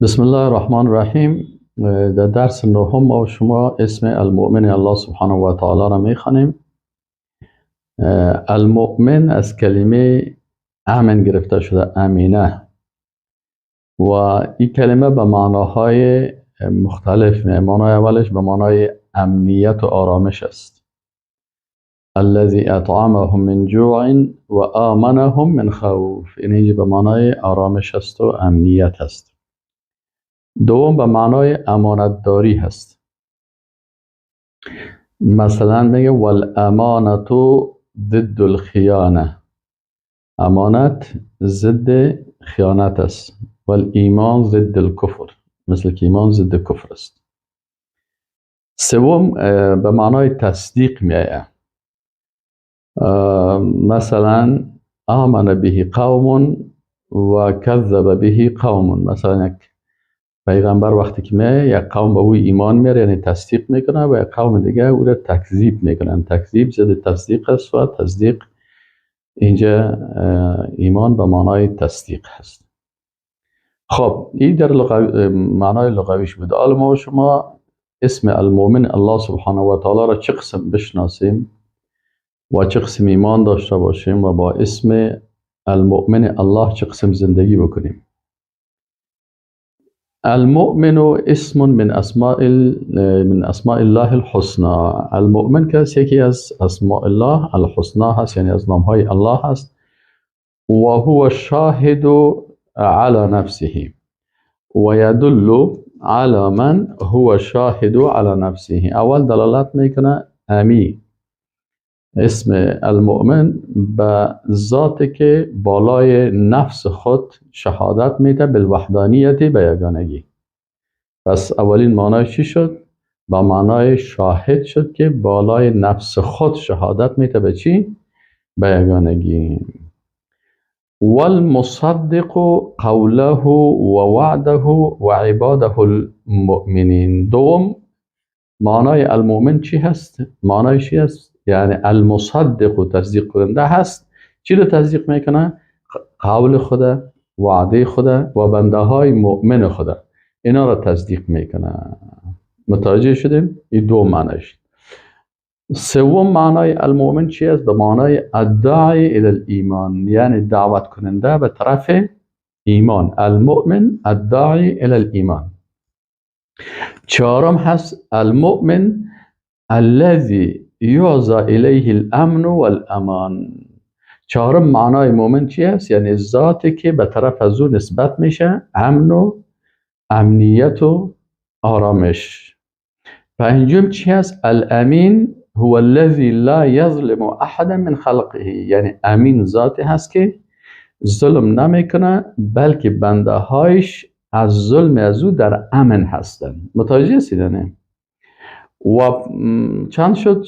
بسم الله الرحمن الرحیم. در درس نهم ما شما اسم المؤمن الله سبحانه و تعالی را میخوانیم. المؤمن از کلمه امن گرفته شده، امینه، و این کلمه به معناهای مختلف معنای اولش به معنای امنیت و آرامش است. الذي اطعمهم من جوع و آمنهم من خوف، اینجا به معنای آرامش است و امنیت است. دوم به معنای امانتداری هست. مثلا میگه والامانت ضد الخیانه، امانت ضد خیانت است. والایمان ضد الکفر، مثل که ایمان ضد کفر است. سوم به معنای تصدیق میآید. مثلا آمن به قوم و کذب به قوم، مثلا یک پیغمبر وقتی که میاد یک قوم به او ایمان میاره، یعنی تصدیق میکنه، و یک قوم دیگه او را تکذیب میکنن. تکذیب ضد تصدیق است و تصدیق اینجا ایمان به معنای تصدیق هست. خب این در معنای لغویش بود. حالا ما شما اسم المؤمن الله سبحانه و تعالی را چه قسم بشناسیم و چه قسم ایمان داشته باشیم و با اسم المؤمن الله چه قسم زندگی بکنیم. المؤمن اسم من اسماء الله الحسنى. المؤمن کسی یکی از اسماء الله الحسنى هست، یعنی از نامهای الله هست. و هو الشاهد على نفسه و يدل على من هو شاهد على نفسه. اول دلالت میکنه امی اسم المؤمن به ذاتی که بالای نفس خود شهادت میده بالوحدانیت، به یگانگی. پس اولین معنای چی شد؟ با معنای شاهد شد که بالای نفس خود شهادت میده به چی؟ به یگانگی. والمصدق قوله و وعده و عباده المؤمنین. دوم معنای المؤمن چی هست؟ معنای چی هست؟ یعنی المصدق و تصدیق کننده هست. چی رو تصدیق میکنه؟ قول خدا، وعده خدا و بنده های مؤمن خدا، اینا را تصدیق میکنه. متوجه شدیم؟ این دو معنیش. سوم معنای المؤمن چی است؟ به معنای الداعی الی الایمان، یعنی دعوت کننده به طرف ایمان. المؤمن الداعی الی الایمان. چهارم هست المؤمن الذي یعزى الیه الامن والامان. چهارم معنای مؤمن چی است؟ یعنی ذاتی که به طرف از او نسبت میشه امن و امنیت و آرامش. پنجم چی است؟ الامین هو الذي لا يظلم احدا من خلقه، یعنی امین ذاتی هست که ظلم نمیکنه، بلکه بنده هایش از ظلم از او در امن هستند. متوجه هستید؟ و چند شد؟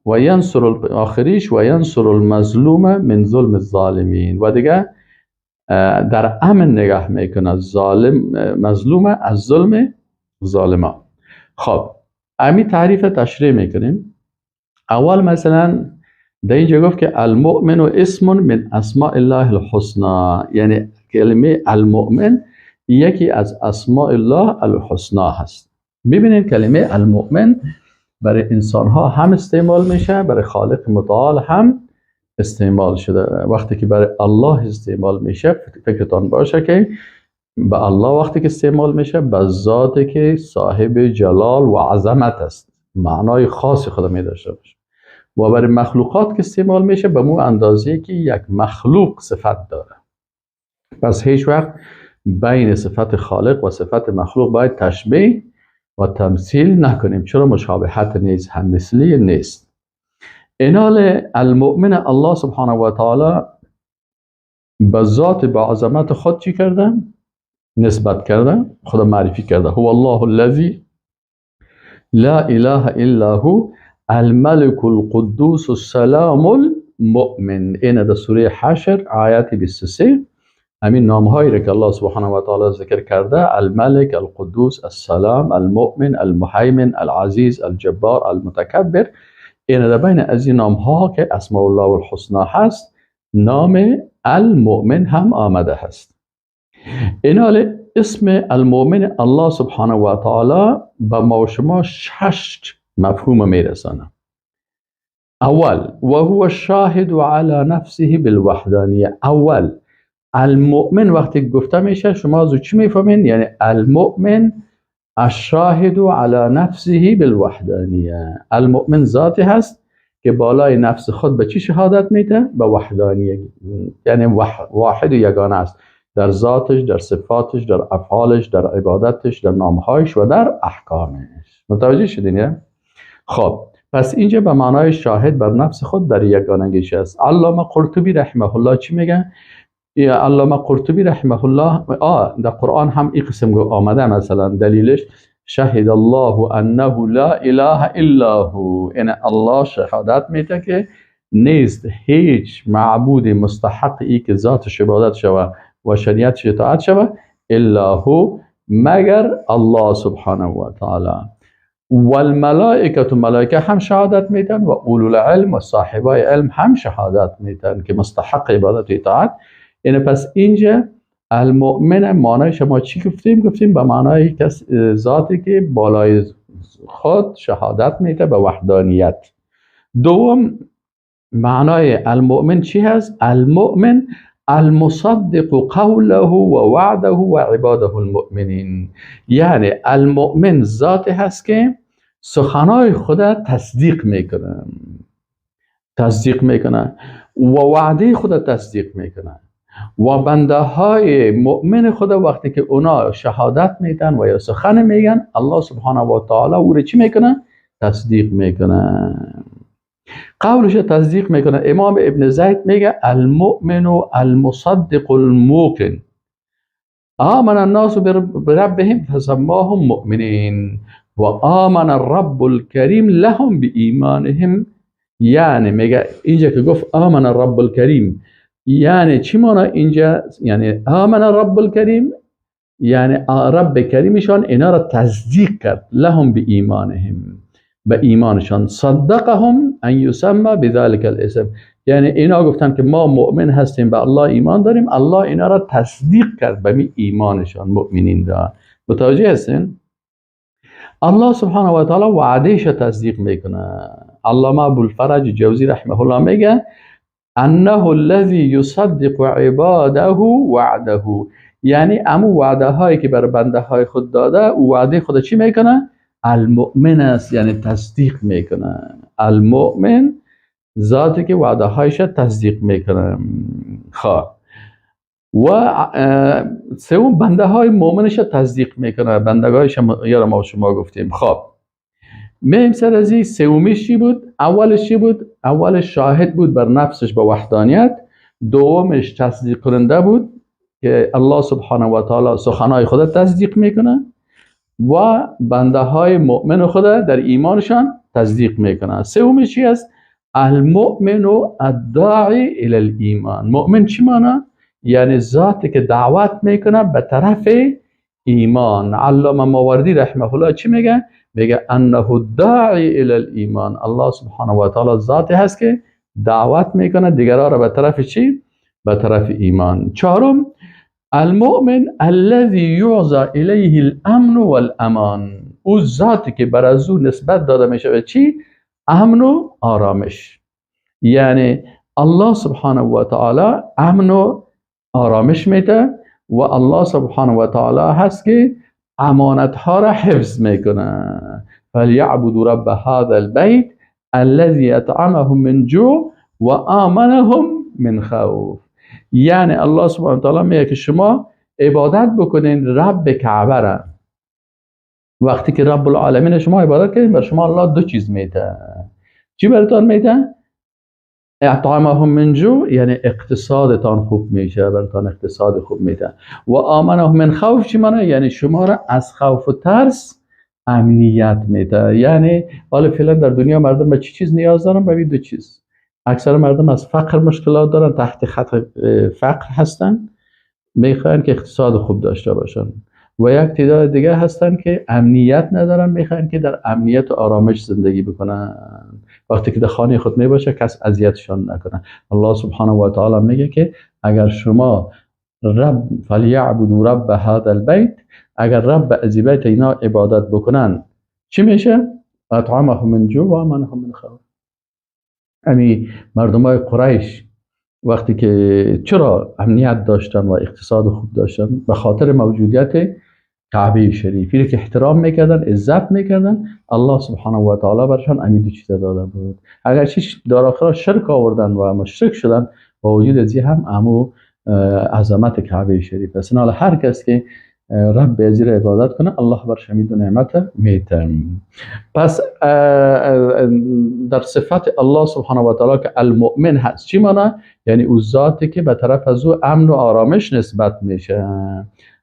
و ینصر آخریش و ینصر المظلوم من ظلم الظالمین، و دیگه در امن نگه میکنه مظلوم از ظلم ظالما. خب امی تعریف تشریح میکنیم. اول مثلا در اینجا گفت که المؤمن اسم من اسماء الله الحسنى، یعنی کلمه المؤمن یکی از اسماء الله الحسنى هست. ببینید کلمه المؤمن برای انسان ها هم استعمال میشه، برای خالق متعال هم استعمال شده. وقتی که برای الله استعمال میشه فکرتان باشه که به الله وقتی که استعمال میشه به ذاتی که صاحب جلال و عظمت است، معنای خاصی خود می داشته باشه. و برای مخلوقات که استعمال میشه به مو اندازه که یک مخلوق صفت داره. پس هیچ وقت بین صفت خالق و صفت مخلوق باید تشبیه و تمثیل نکنیم، چرا مشابهت نیست، هم مثلی نیست. اینال المؤمن الله سبحانه و تعالی به ذات با عظمت خود چی کرده؟ نسبت کرده، خدا معرفی کرده. هو الله الذی لا اله الا هو الملك القدوس السلام المؤمن. این در سوره حشر آیت 23 همین نامهایی را که الله سبحانه و تعالی ذکر کرده، الملك، القدوس، السلام، المؤمن، المهیمن، العزیز، الجبار، المتکبر، این در بین از این نامها که اسماء الله الحسنى هست نام المؤمن هم آمده هست. این حال اسم المؤمن الله سبحانه و تعالی به ما و شما 6 مفهوم میرسانه. اول و هو الشاهد على نفسه بالوحدانیه. اول المؤمن وقتی گفته میشه شما از چی میفهمین؟ یعنی المؤمن الشاهد على نفسه بالوحدانیه. المؤمن ذاتی هست که بالای نفس خود به چی شهادت میده؟ به وحدانیه، یعنی واحد و یگانه است در ذاتش، در صفاتش، در افعالش، در عبادتش، در نامهایش و در احکامش. متوجه شدین؟ خب پس اینجا به معنای شاهد بر نفس خود در یگانگیش است. علامه قرطبی رحمه الله چی میگه؟ علامه قرطبی رحمه الله در قرآن هم این قسم آمده، مثلا دلیلش شهد الله انه لا اله الا هو، این الله شهادت میده که نیست هیچ معبود مستحق ای که ذاتش عبادت شود و شریعتش اطاعت شود الا هو، مگر الله سبحانه و تعالی. والملائکه، ملائکه هم شهادت میدن و اولو العلم و صاحبای علم هم شهادت میدن که مستحق عبادت و اطاعت. یعنی پس اینجا المؤمن معنایش ما چی گفتیم؟ گفتیم به معنای کس ذاتی که بالای خود شهادت میده به وحدانیت. دوم معنای المؤمن چی هست؟ المؤمن المصدق قوله و وعده و عباده المؤمنین. یعنی المؤمن ذاتی هست که سخنهای خود تصدیق میکنه و وعده خود تصدیق میکنه و بنده های مؤمن خدا وقتی که اونا شهادت میدن و یا سخن میگن، الله سبحانه و تعالی او رو چی میکنه؟ تصدیق میکنه، قولش تصدیق میکنه. امام ابن زید میگه المؤمن المصدق الموقن آمن الناس بربهم فسماهم مؤمنین و آمن الرب الكریم لهم بإيمانهم. یعنی میگه اینجا که گفت آمن الرب الكریم یعنی چی معنی اینجا؟ یعنی آمن الرب الكریم یعنی رب کریمشان اینا را تصدیق کرد، لهم بإيمانهم، به ایمانشان، صدقهم ان یسمى بذلك الاسم، یعنی اینا گفتن که ما مؤمن هستیم، به الله ایمان داریم، الله اینا را تصدیق کرد به ایمانشان، مؤمنین دا. متوجه هستین؟ الله سبحانه و تعالی وعدهش تصدیق میکنه. علامه ابوالفرج جوزی رحمه الله میگه انه الذي يصدق عباده وعده، یعنی امو وعده هایی که بر بنده های خود داده او وعده خود چی میکنه؟ المؤمن است، یعنی تصدیق میکنه. المؤمن ذاتی که وعده هایش تصدیق میکنه. خب و سوم بنده های مؤمنش تصدیق میکنه، بندگایش یا ما شما گفتیم. خب میم سر از این سومیش چی بود؟ اولش چی بود؟ اولش شاهد بود بر نفسش به وحدانیت، دومش تصدیق کننده بود که الله سبحانه و تعالی سخنهای خود تصدیق میکنه و بنده های مؤمن خود در ایمانشان تصدیق میکنه. سومیش چی است؟ المؤمن الداعی الی الایمان. مؤمن چی معنی؟ یعنی ذاتی که دعوت میکنه به طرف ایمان. علامه ماوردی رحمه الله چی میگه؟ میگه انه الداعی الی الایمان، الله سبحانه و تعالی ذاتی هست که دعوت میکنه دیگران را به طرف چی؟ به طرف ایمان. چهارم المؤمن الذي يعزى الیه الامن والامان، او ذاتی که بر از او نسبت داده میشه به چی؟ امن و آرامش. یعنی الله سبحانه و تعالی امن و آرامش میده و الله سبحانه و تعالی هست که امانت ها را حفظ میکنه. فلیعبدوا رب هذا البیت الذي اطعمهم من جوع و آمنهم من خوف. یعنی الله سبحانه و تعالی میگه که شما عبادت بکنین رب کعبه را. وقتی که رب العالمین شما عبادت کنین بر شما الله دو چیز میده. چی براتون میده؟ اطعمهم من جوع، یعنی اقتصادتان خوب میشه، براتون اقتصاد خوب میده. و آمنهم من خوف چی معنی؟ یعنی شما را از خوف و ترس امنیت میده. یعنی حالا فعلا در دنیا مردم به چی چیز نیاز دارن؟ به دو چیز. اکثر مردم از فقر مشکلات دارن، تحت خط فقر هستن، میخواین که اقتصاد خوب داشته باشن. و یک تعداد دیگه هستن که امنیت ندارن، میخواین که در امنیت و آرامش زندگی بکنن. وقتی که در خانه خود میباشه کس اذیتشان نکنه. الله سبحانه و تعالی میگه که اگر شما رب فلیعبدوا رب هذا البیت، اگر رب از بیت اینا عبادت بکنن چی میشه؟ اطعمهم من جوع و آمنهم من خوف. امی مردمای قریش وقتی که چرا امنیت داشتن و اقتصاد خوب داشتن؟ به خاطر موجودیت کعبه شریفی که احترام میکردن، عزت میکردن. الله سبحانه و تعالی برشان امید چیز داده بود. اگر چیش در آخر شرک آوردن و مشرک شدن، با وجود از هم امو عظمت کعبه شریف است. حالا هر کس که رب ازیر عبادت کنه، الله برش امید و نعمت میده. پس در صفت الله سبحانه و تعالی که المؤمن هست چی معنی؟ یعنی او ذاتی که به طرف از او امن و آرامش نسبت میشه.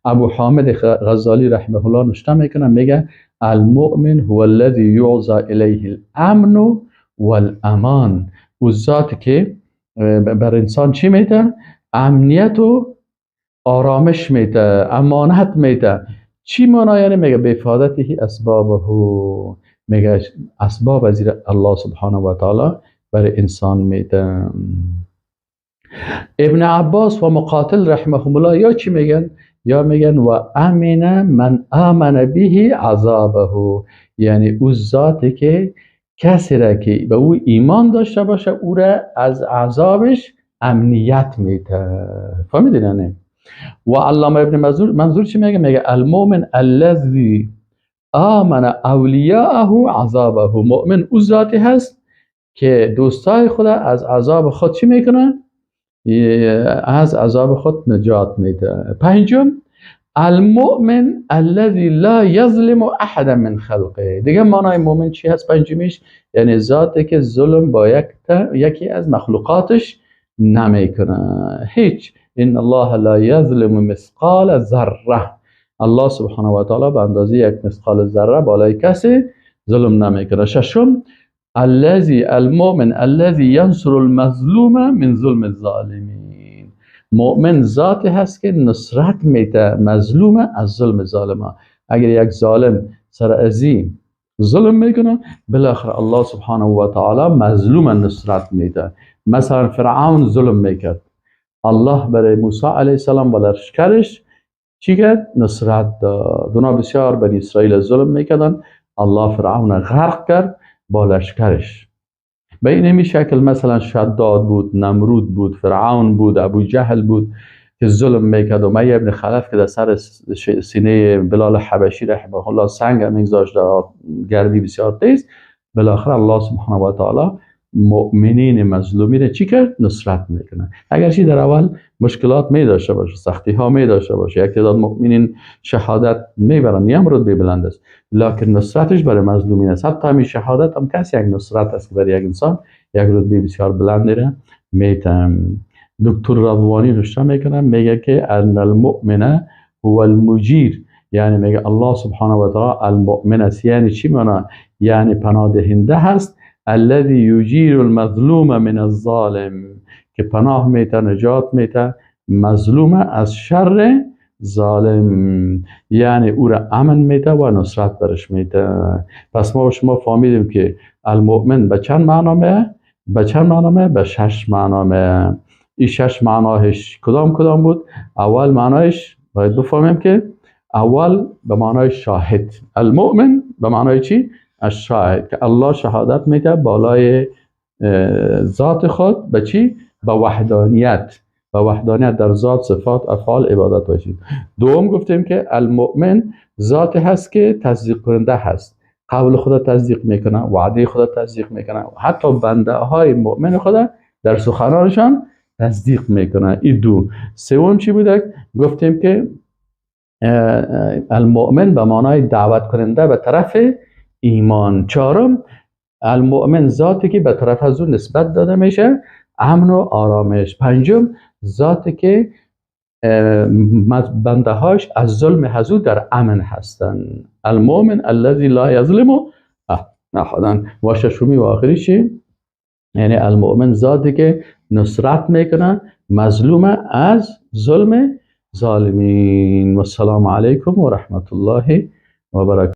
ابو حامد غزالی رحمه الله نشته میکنه، میگه المؤمن هو الذي يعزى الیه الامن والامان. او ذاتی که بر انسان چی میده؟ امنیت و آرامش میده، امانت میده. چی معنی؟ یعنی میگه بفادته اسبابه، میگه اسباب از الله سبحانه و تعالی بر انسان میده. ابن عباس و مقاتل رحمهم الله یا چی میگن؟ یا میگن و امن من آمن به عذابه، یعنی او ذاتی که کسی را که به او ایمان داشته باشه او را از عذابش امنیت میده. فهمیدین نه؟ و علامه ابن منظور چی میگه؟ میگه المؤمن الذي آمن اولیاءه عذابه. مؤمن او ذاتی هست که دوستای خود از عذاب خود چی میکنه؟ از عذاب خود نجات میده. پنجم المؤمن الذي لا يظلم احد من خلقه. دیگه معنای مؤمن چی هست؟ پنجمیش یعنی ذاتی که ظلم با یکی از مخلوقاتش نمیکنه. هیچ. ان الله لا يظلم مثقال ذره. الله سبحانه و تعالی به اندازه یک مثقال ذره بالای کسی ظلم نمیکنه. ششم المؤمن الذي ينصر المظلوم من ظلم الظالمین. مؤمن ذاتی هست که نصرت میده مظلوم از ظلم ظالما. اگر یک ظالم سر ازی ظلم میکنه، بالاخره الله سبحانه و تعالی مظلوم نصرت میده. مثلا فرعون ظلم میکرد، الله برای موسی علیه السلام و لشکرش چی کرد؟ نصرت داد. اونا بسیار بنی اسرائیل ظلم میکردن، الله فرعون غرق کرد با لشکرش. به این شکل مثلا شداد بود، نمرود بود، فرعون بود، ابو جهل بود که ظلم میکرد. و امیه ابن خلف که در سر سینه بلال حبشی رحمه الله سنگ میگذاشت در گردی بسیار تیز. بالاخره الله سبحانه و تعالی مؤمنین مظلومین چی کرد؟ نصرت میکنه. اگرچه در اول مشکلات می داشته باشه، سختی ها می داشته باشه، یک تعداد مؤمنین شهادت میبرن، یم رتبه بلند است، لکن نصرتش برای مظلومین است. حتی همین شهادت هم کسی یک نصرت است که برای یک انسان یک رتبه بسیار بلند را میته. دکتر رضوانی نوشته میکنه، میگه که ان المؤمن هو المجیر، یعنی میگه الله سبحانه و تعالی المؤمن است. یعنی چی معنی؟ یعنی پناه دهنده هست الذي يجير المظلوم من الظالم، که پناه میته، نجات میته مظلوم از شر ظالم، یعنی او را امن میده و نصرت برش میده. پس ما و شما فهمیدیم که المؤمن به چند معنامه؟ به 6 معنامه. این 6 معناش کدام بود؟ اول معناش باید بفهمیم که اول به معنای شاهد. المؤمن به معنای چی؟ الشاهد، که الله شهادت میده بالای ذات خود به چی؟ به وحدانیت. و وحدانیت در ذات، صفات، افعال، عبادت باشید. دوم گفتیم که المؤمن ذاتی هست که تصدیق کننده هست، قول خدا تصدیق میکنه، وعده خدا تصدیق میکنه، حتی بنده های مؤمن خدا در سخنانشان تصدیق میکنه. این دو. سوم چی بوده؟ گفتیم که المؤمن به معنای دعوت کننده به طرف ایمان. چهارم المؤمن ذاتی که به طرف از اون نسبت داده میشه امن و آرامش. پنجم ذاتی که بنده هاش از ظلم حضور در امن هستند. المؤمن الذي لا يظلم احدا. و ششمی و آخری چی؟ یعنی المؤمن ذاتی که نصرت میکنه مظلوم از ظلم ظالمین. و السلام علیکم و رحمت الله و برکاته.